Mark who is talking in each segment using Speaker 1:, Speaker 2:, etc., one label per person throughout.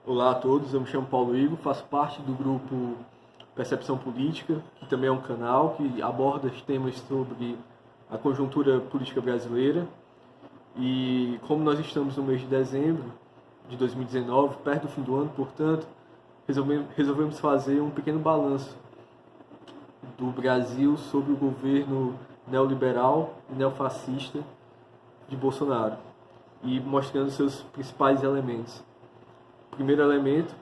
Speaker 1: Olá a todos, eu me chamo Paulo Igor, faço parte do grupo Percepção Política, que também é um canal que aborda temas sobre a conjuntura política brasileira. E como nós estamos no mês de dezembro de 2019, perto do fim do ano, portanto, resolvemos fazer um pequeno balanço do Brasil sobre o governo neoliberal e neofascista de Bolsonaro e mostrando seus principais elementos. O primeiro elemento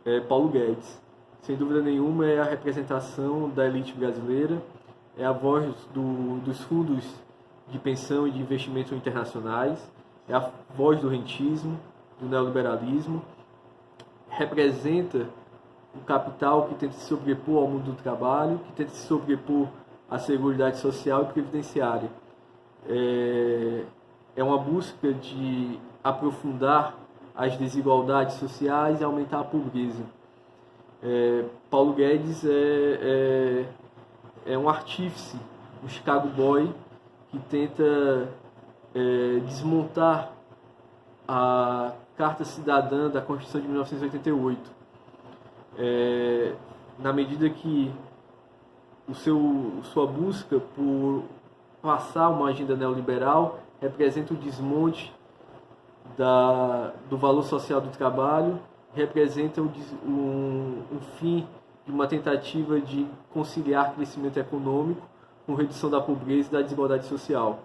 Speaker 1: é Paulo Guedes. Sem dúvida nenhuma, é a representação da elite brasileira, é a voz dos fundos de pensão e de investimento internacionais, é a voz do rentismo, do neoliberalismo, representa o capital que tenta se sobrepor ao mundo do trabalho, que tenta se sobrepor à seguridade social e previdenciária. É uma busca de aprofundar as desigualdades sociais e aumentar a pobreza. Paulo Guedes é um artífice, um Chicago Boy, que tenta desmontar a Carta Cidadã da Constituição de 1988. Na medida que sua busca por passar uma agenda neoliberal representa o desmonte do valor social do trabalho, representa um fim de uma tentativa de conciliar crescimento econômico com redução da pobreza e da desigualdade social.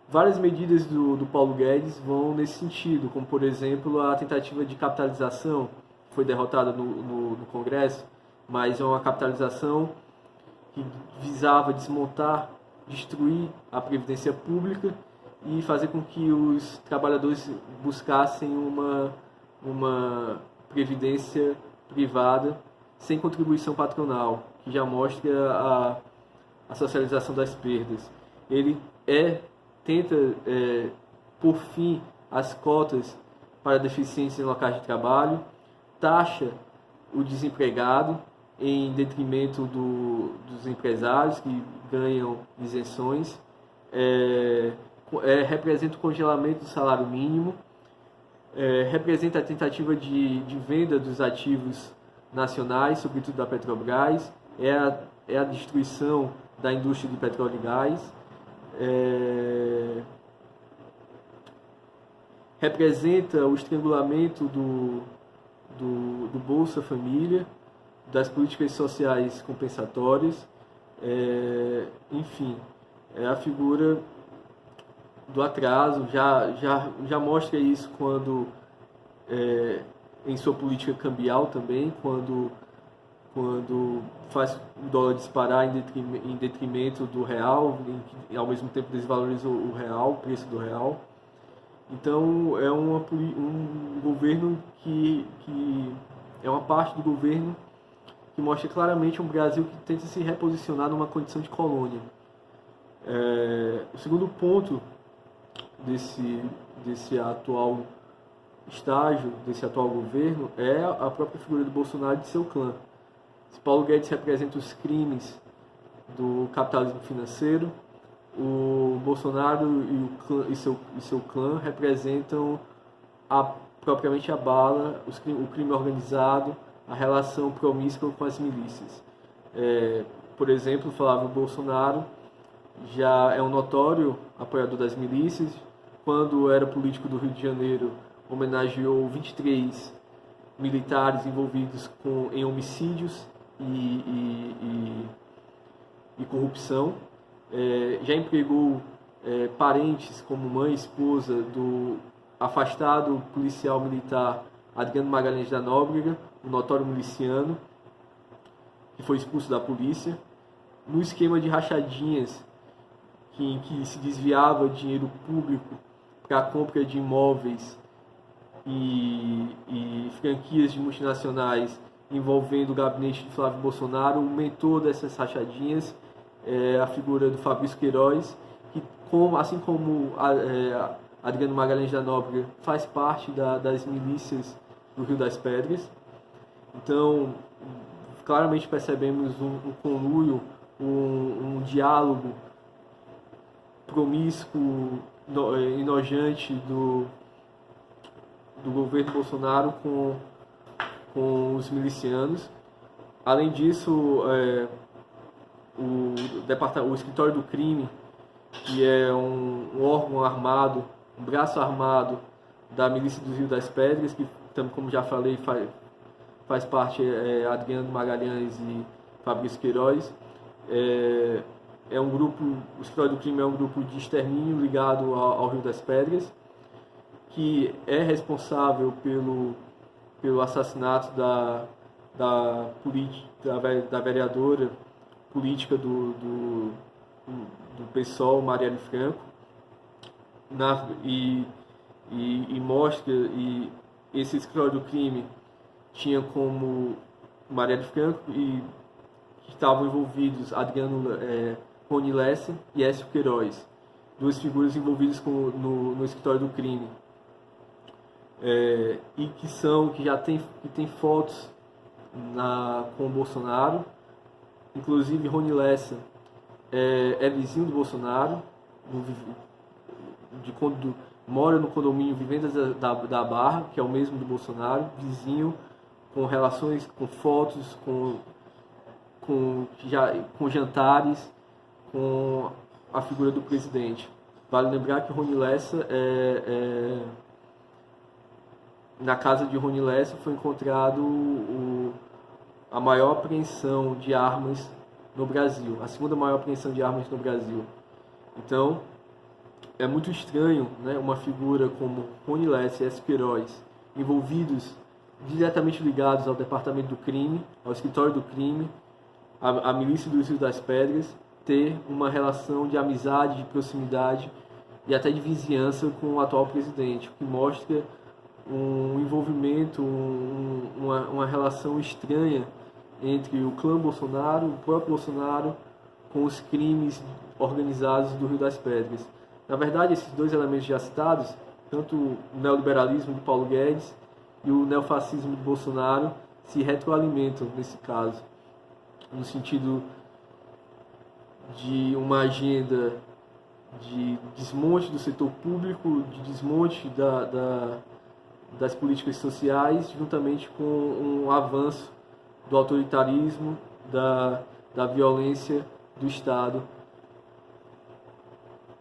Speaker 1: Várias medidas do Paulo Guedes vão nesse sentido, como, por exemplo, a tentativa de capitalização, que foi derrotada no Congresso, mas é uma capitalização que visava desmontar, destruir a previdência pública e fazer com que os trabalhadores buscassem uma previdência privada sem contribuição patronal, que já mostra a socialização das perdas. Ele tenta por fim as cotas para deficientes em locais de trabalho, taxa o desempregado em detrimento dos empresários que ganham isenções, representa o congelamento do salário mínimo, representa a tentativa de venda dos ativos nacionais, sobretudo da Petrobras, é a destruição da indústria de petróleo e gás, representa o estrangulamento do Bolsa Família, das políticas sociais compensatórias, enfim, é a figura do atraso, já mostra isso quando em sua política cambial também, quando faz o dólar disparar em detrimento do real, e ao mesmo tempo desvaloriza o real, o preço do real. Então é um governo que é uma parte do governo que mostra claramente um Brasil que tenta se reposicionar numa condição de colônia. O segundo ponto desse atual estágio, desse atual governo, é a própria figura do Bolsonaro e de seu clã. Se Paulo Guedes representa os crimes do capitalismo financeiro, o Bolsonaro e seu clã representam propriamente a bala, o crime organizado, a relação promíscua com as milícias. Por exemplo, Flávio Bolsonaro já é um notório apoiador das milícias. Quando era político do Rio de Janeiro, homenageou 23 militares envolvidos em homicídios e corrupção. Já empregou parentes como mãe e esposa do afastado policial militar Adriano Magalhães da Nóbrega, um notório miliciano, que foi expulso da polícia, no esquema de rachadinhas em que se desviava dinheiro público para a compra de imóveis e franquias de multinacionais envolvendo o gabinete de Flávio Bolsonaro. O mentor dessas rachadinhas é a figura do Fabrício Queiroz, que, assim como Adriano Magalhães da Nóbrega, faz parte das milícias do Rio das Pedras. Então, claramente percebemos um conluio, um diálogo promíscuo, enojante do governo Bolsonaro com os milicianos. Além disso, o escritório do crime, que é um órgão armado, um braço armado da milícia do Rio das Pedras, que, como já falei, faz parte Adriano Magalhães e Fabrício Queiroz. O escritório do crime é um grupo de extermínio ligado ao Rio das Pedras, que é responsável pelo assassinato da vereadora política do PSOL, Marielle Franco, e esse escritório do crime tinha como Marielle Franco e que estavam envolvidos Rony Lessa e Écio Queiroz, duas figuras envolvidas no escritório do crime, e que tem fotos com o Bolsonaro. Inclusive Rony Lessa é vizinho do Bolsonaro, mora no condomínio Vivendas da Barra, que é o mesmo do Bolsonaro, vizinho, com relações, com fotos, com jantares, com a figura do presidente. Vale lembrar que Rony Lessa na casa de Rony Lessa foi encontrado a maior apreensão de armas no Brasil, a segunda maior apreensão de armas no Brasil. Então, é muito estranho, né, uma figura como Rony Lessa e Écio Queiroz envolvidos, diretamente ligados ao departamento do crime, ao escritório do crime, à milícia do Rio das Pedras, ter uma relação de amizade, de proximidade e até de vizinhança com o atual presidente, o que mostra um envolvimento, uma relação estranha entre o clã Bolsonaro, o próprio Bolsonaro, com os crimes organizados do Rio das Pedras. Na verdade, esses dois elementos já citados, tanto o neoliberalismo de Paulo Guedes e o neofascismo de Bolsonaro, se retroalimentam nesse caso, no sentido de uma agenda de desmonte do setor público, de desmonte das políticas sociais, juntamente com um avanço do autoritarismo, da violência do Estado,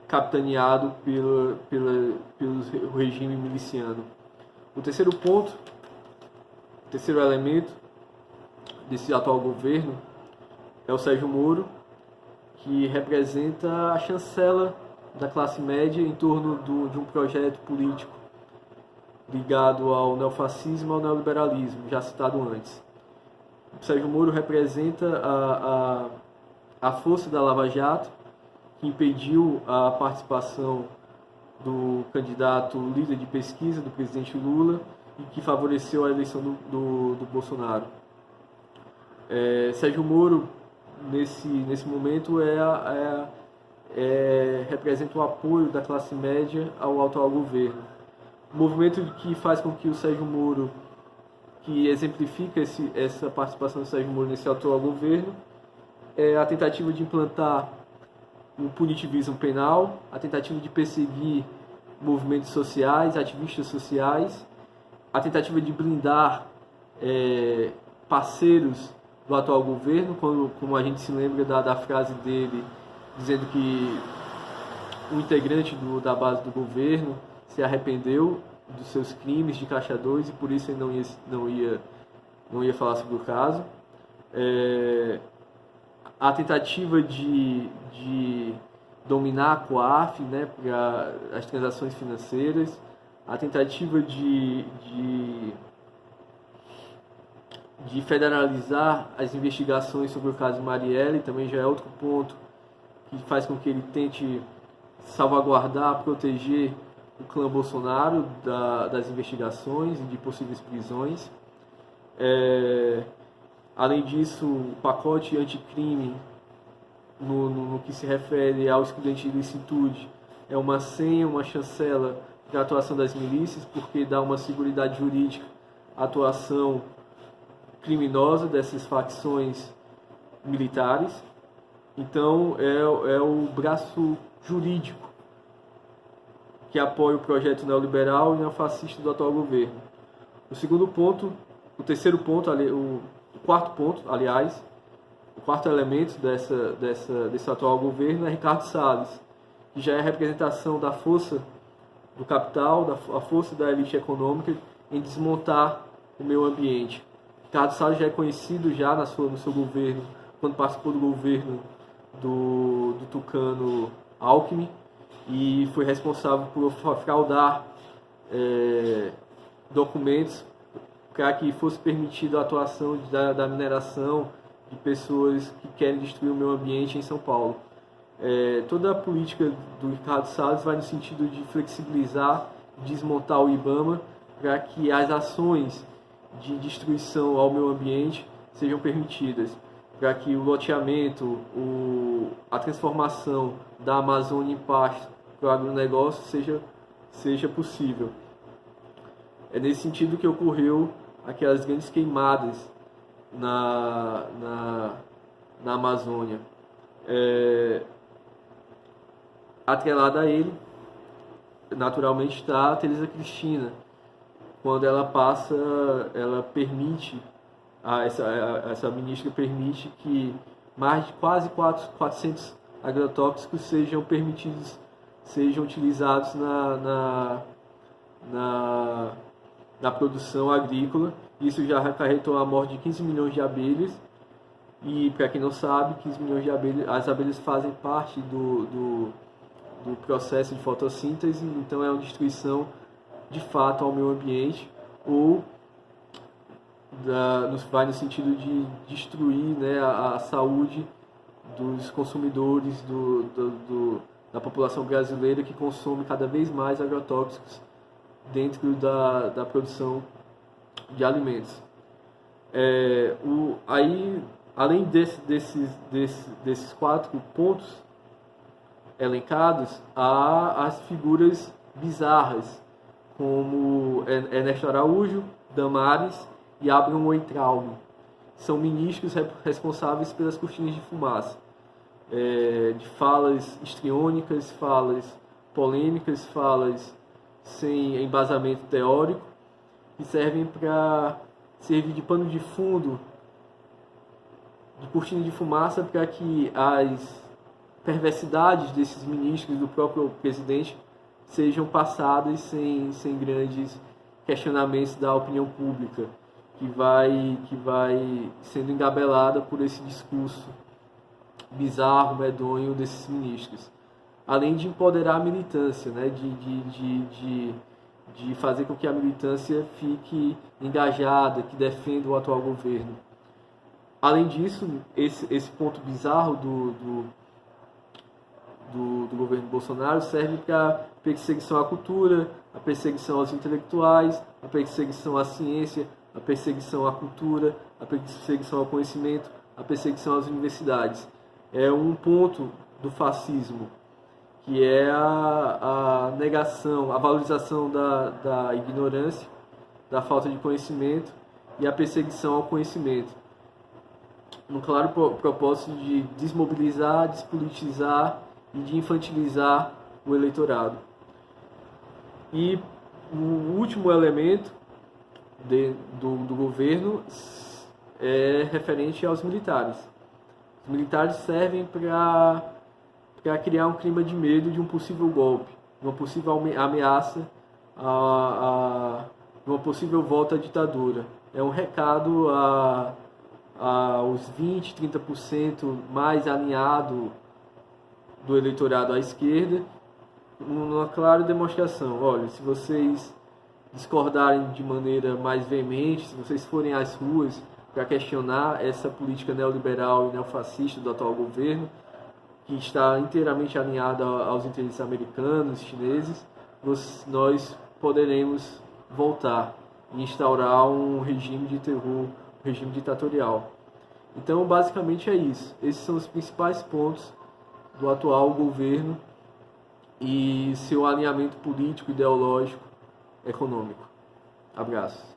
Speaker 1: capitaneado pelo regime miliciano. O terceiro ponto, o terceiro elemento desse atual governo é o Sérgio Moro, que representa a chancela da classe média em torno de um projeto político ligado ao neofascismo e ao neoliberalismo, já citado antes. O Sérgio Moro representa a força da Lava Jato, que impediu a participação do candidato líder de pesquisa, do presidente Lula, e que favoreceu a eleição do Bolsonaro. Sérgio Moro, nesse momento, representa o apoio da classe média ao atual governo. O movimento que faz com que o Sérgio Moro, que exemplifica essa participação do Sérgio Moro nesse atual governo, é a tentativa de implantar o punitivismo penal, a tentativa de perseguir movimentos sociais, ativistas sociais, a tentativa de blindar parceiros do atual governo, como a gente se lembra da frase dele, dizendo que um integrante da base do governo se arrependeu dos seus crimes de Caixa 2 e por isso ele não ia falar sobre o caso. A tentativa de dominar a COAF, né, para as transações financeiras, a tentativa de federalizar as investigações sobre o caso Marielle também já é outro ponto que faz com que ele tente salvaguardar, proteger o clã Bolsonaro das investigações e de possíveis prisões. Além disso, o pacote anticrime, no que se refere ao excludente de ilicitude, é uma senha, uma chancela para a atuação das milícias, porque dá uma seguridade jurídica à atuação criminosa dessas facções militares. Então, é o braço jurídico que apoia o projeto neoliberal e neofascista do atual governo. O terceiro ponto, o quarto ponto, aliás, o quarto elemento desse atual governo é Ricardo Salles, que já é a representação da força do capital, a força da elite econômica em desmontar o meio ambiente. Ricardo Salles já é conhecido já no seu governo, quando participou do governo do tucano Alckmin, e foi responsável por fraudar documentos para que fosse permitida a atuação da mineração de pessoas que querem destruir o meio ambiente em São Paulo. Toda a política do Ricardo Salles vai no sentido de flexibilizar, desmontar o IBAMA para que as ações de destruição ao meio ambiente sejam permitidas, para que o loteamento, a transformação da Amazônia em pasto para o agronegócio seja possível. É nesse sentido que ocorreu aquelas grandes queimadas na Amazônia. Atrelada a ele, naturalmente, está a Tereza Cristina, quando ela permite, essa ministra permite que mais de quase 400 agrotóxicos sejam permitidos, sejam utilizados na produção agrícola. Isso já acarretou a morte de 15 milhões de abelhas. E, para quem não sabe, 15 milhões de abelhas, as abelhas fazem parte do processo de fotossíntese, então é uma destruição de fato ao meio ambiente, ou vai no sentido de destruir, né, a saúde dos consumidores, da população brasileira, que consome cada vez mais agrotóxicos dentro da produção de alimentos. Além desses 4 pontos elencados, há as figuras bizarras, como Ernesto Araújo, Damares e Abraham Weintraub. São ministros responsáveis pelas cortinas de fumaça, de falas histriônicas, falas polêmicas, falas sem embasamento teórico, que servem para servir de pano de fundo, de cortina de fumaça, para que as perversidades desses ministros, do próprio presidente, sejam passadas sem grandes questionamentos da opinião pública, que vai sendo engabelada por esse discurso bizarro, medonho desses ministros. Além de empoderar a militância, né, de fazer com que a militância fique engajada, que defenda o atual governo. Além disso, esse ponto bizarro do governo Bolsonaro serve para a perseguição à cultura, a perseguição aos intelectuais, a perseguição à ciência, a perseguição à cultura, a perseguição ao conhecimento, a perseguição às universidades. É um ponto do fascismo, que é a negação, a valorização da ignorância, da falta de conhecimento e a perseguição ao conhecimento, no claro propósito de desmobilizar, despolitizar e de infantilizar o eleitorado. E o último elemento do governo é referente aos militares. Os militares servem para criar um clima de medo de um possível golpe, uma possível ameaça, uma possível volta à ditadura. É um recado aos 20%, 30% mais alinhado do eleitorado à esquerda, uma clara demonstração: olha, se vocês discordarem de maneira mais veemente, se vocês forem às ruas para questionar essa política neoliberal e neofascista do atual governo, que está inteiramente alinhada aos interesses americanos, chineses, nós poderemos voltar e instaurar um regime de terror, um regime ditatorial. Então, basicamente é isso. Esses são os principais pontos do atual governo e seu alinhamento político, ideológico, econômico. Abraço.